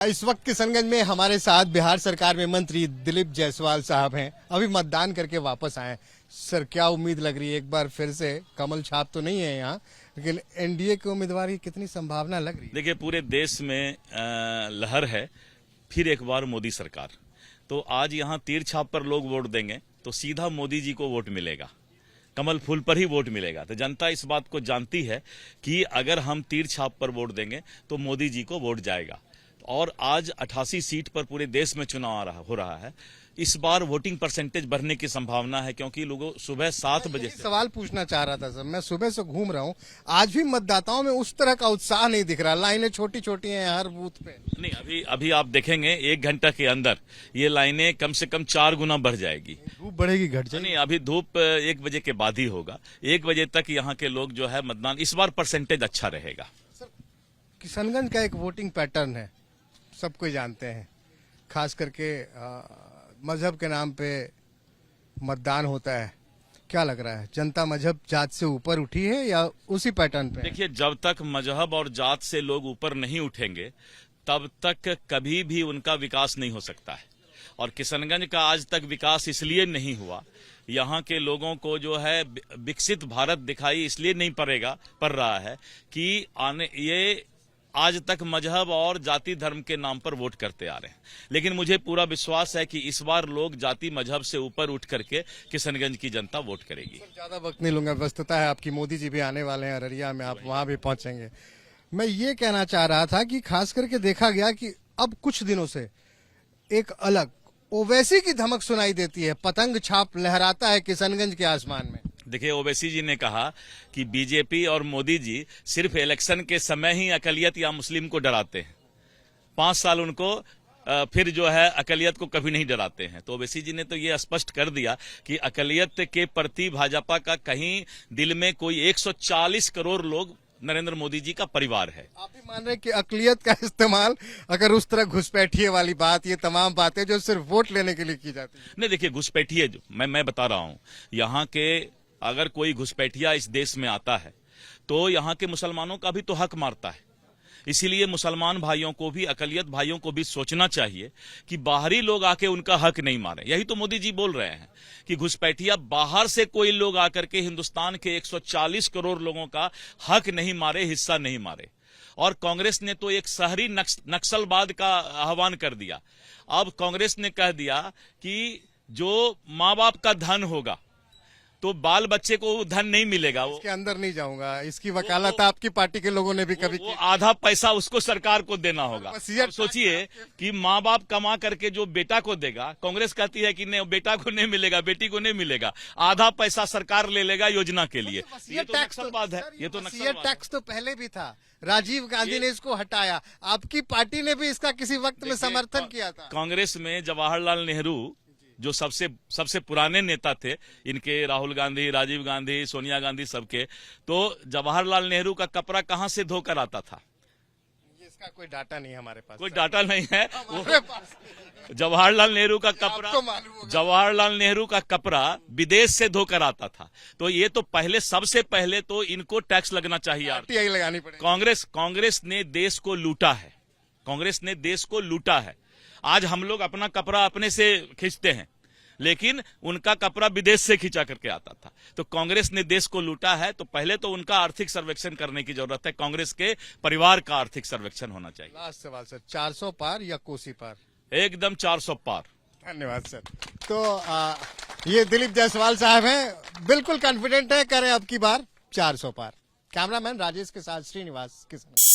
इस वक्त किशनगंज में हमारे साथ बिहार सरकार में मंत्री दिलीप जायसवाल साहब हैं। अभी मतदान करके वापस आए। सर, क्या उम्मीद लग रही है? एक बार फिर से कमल छाप तो नहीं है यहाँ, लेकिन एनडीए के उम्मीदवार की कितनी संभावना लग रही है? देखिए, पूरे देश में लहर है फिर एक बार मोदी सरकार। तो आज यहाँ तीर छाप पर लोग वोट देंगे तो सीधा मोदी जी को वोट मिलेगा, कमल फूल पर ही वोट मिलेगा। तो जनता इस बात को जानती है कि अगर हम तीर छाप पर वोट देंगे तो मोदी जी को वोट जाएगा। और आज 88 सीट पर पूरे देश में चुनाव हो रहा है। इस बार वोटिंग परसेंटेज बढ़ने की संभावना है, क्योंकि लोगों सुबह 7 बजे से सवाल पूछना चाह रहा था सर। मैं सुबह से घूम रहा हूँ, आज भी मतदाताओं में उस तरह का उत्साह नहीं दिख रहा। लाइनें छोटी छोटी हैं हर बूथ पे। नहीं, अभी आप देखेंगे 1 घंटा के अंदर ये लाइनें कम से कम 4 गुना बढ़ जाएगी। धूप बढ़ेगी, घट जाएगी? नहीं, अभी धूप 1 बजे के बाद ही होगा। 1 बजे तक यहाँ के लोग जो है मतदान, इस बार परसेंटेज अच्छा रहेगा। सर, किशनगंज का एक वोटिंग पैटर्न है, सब कोई जानते हैं। खास करके मजहब के नाम पे मतदान होता है। क्या लग रहा है, जनता मजहब जात से ऊपर उठी है या उसी पैटर्न पे? देखिए, जब तक मजहब और जात से लोग ऊपर नहीं उठेंगे तब तक कभी भी उनका विकास नहीं हो सकता है। और किशनगंज का आज तक विकास इसलिए नहीं हुआ, यहाँ के लोगों को जो है विकसित भारत दिखाई इसलिए नहीं पड़ रहा है कि ये आज तक मजहब और जाति धर्म के नाम पर वोट करते आ रहे हैं। लेकिन मुझे पूरा विश्वास है कि इस बार लोग जाति मजहब से ऊपर उठ करके किशनगंज की जनता वोट करेगी। ज्यादा वक्त नहीं लूंगा, व्यस्तता है आपकी। मोदी जी भी आने वाले हैं अररिया में, आप वहां भी पहुंचेंगे। मैं ये कहना चाह रहा था कि खास करके देखा गया कि अब कुछ दिनों से एक अलग ओवैसी की धमक सुनाई देती है। पतंग छाप लहराता है किशनगंज के आसमान में। देखिए, ओवैसी जी ने कहा कि बीजेपी और मोदी जी सिर्फ इलेक्शन के समय ही अकलियत या मुस्लिम को डराते हैं। 5 साल उनको फिर जो है अकलियत को कभी नहीं डराते हैं। तो ओवैसी जी ने तो ये स्पष्ट कर दिया कि अकलियत के प्रति भाजपा का कहीं दिल में कोई 140 करोड़ लोग नरेंद्र मोदी जी का परिवार है। आप भी मान रहे हैं कि अकलियत का इस्तेमाल अगर उस तरह घुसपैठिए वाली बात, ये तमाम बातें जो सिर्फ वोट लेने के लिए की जाती है? नहीं, देखिए, घुसपैठिए जो मैं बता रहा हूं, यहाँ के अगर कोई घुसपैठिया इस देश में आता है तो यहाँ के मुसलमानों का भी तो हक मारता है। इसीलिए मुसलमान भाइयों को भी, अकलियत भाइयों को भी सोचना चाहिए कि बाहरी लोग आके उनका हक नहीं मारे। यही तो मोदी जी बोल रहे हैं कि घुसपैठिया बाहर से कोई लोग आकर के हिंदुस्तान के 140 करोड़ लोगों का हक नहीं मारे, हिस्सा नहीं मारे। और कांग्रेस ने तो एक शहरी नक्सलवाद का आह्वान कर दिया। अब कांग्रेस ने कह दिया कि जो माँ बाप का धन होगा तो बाल बच्चे को धन नहीं मिलेगा। इसके अंदर नहीं जाऊंगा, इसकी वकालत आपकी पार्टी के लोगों ने भी कभी की। आधा पैसा उसको सरकार को देना होगा। सोचिए कि माँ बाप कमा करके जो बेटा को देगा, कांग्रेस कहती है कि नहीं, बेटा को नहीं मिलेगा, बेटी को नहीं मिलेगा, आधा पैसा सरकार ले लेगा योजना के लिए। ये तो नक्सलवाद है। ये तो नक्सलवाद टैक्स तो पहले भी था, राजीव गांधी ने इसको हटाया। आपकी पार्टी ने भी इसका किसी वक्त में समर्थन किया था। कांग्रेस में जवाहरलाल नेहरू जो सबसे पुराने नेता थे, इनके राहुल गांधी, राजीव गांधी, सोनिया गांधी सबके, तो जवाहरलाल नेहरू का कपड़ा कहां से धोकर आता था? इसका कोई डाटा नहीं हमारे पास। कोई डाटा नहीं है। जवाहरलाल नेहरू का कपड़ा विदेश से धोकर आता था। तो ये तो सबसे पहले तो इनको टैक्स लगना चाहिए, लगानी पड़ेगी। कांग्रेस ने देश को लूटा है। कांग्रेस ने देश को लूटा है। आज हम लोग अपना कपड़ा अपने से खींचते हैं, लेकिन उनका कपड़ा विदेश से खींचा करके आता था। तो कांग्रेस ने देश को लूटा है, तो पहले तो उनका आर्थिक सर्वेक्षण करने की जरूरत है। कांग्रेस के परिवार का आर्थिक सर्वेक्षण होना चाहिए। लास्ट सवाल सर, 400 पार या कोसी पार? एकदम 400 पार। धन्यवाद सर। तो ये दिलीप जायसवाल साहब हैं, बिल्कुल कॉन्फिडेंट है, करें अब की बार 400 पार। कैमरामैन राजेश के साथ श्रीनिवास किशनगंज।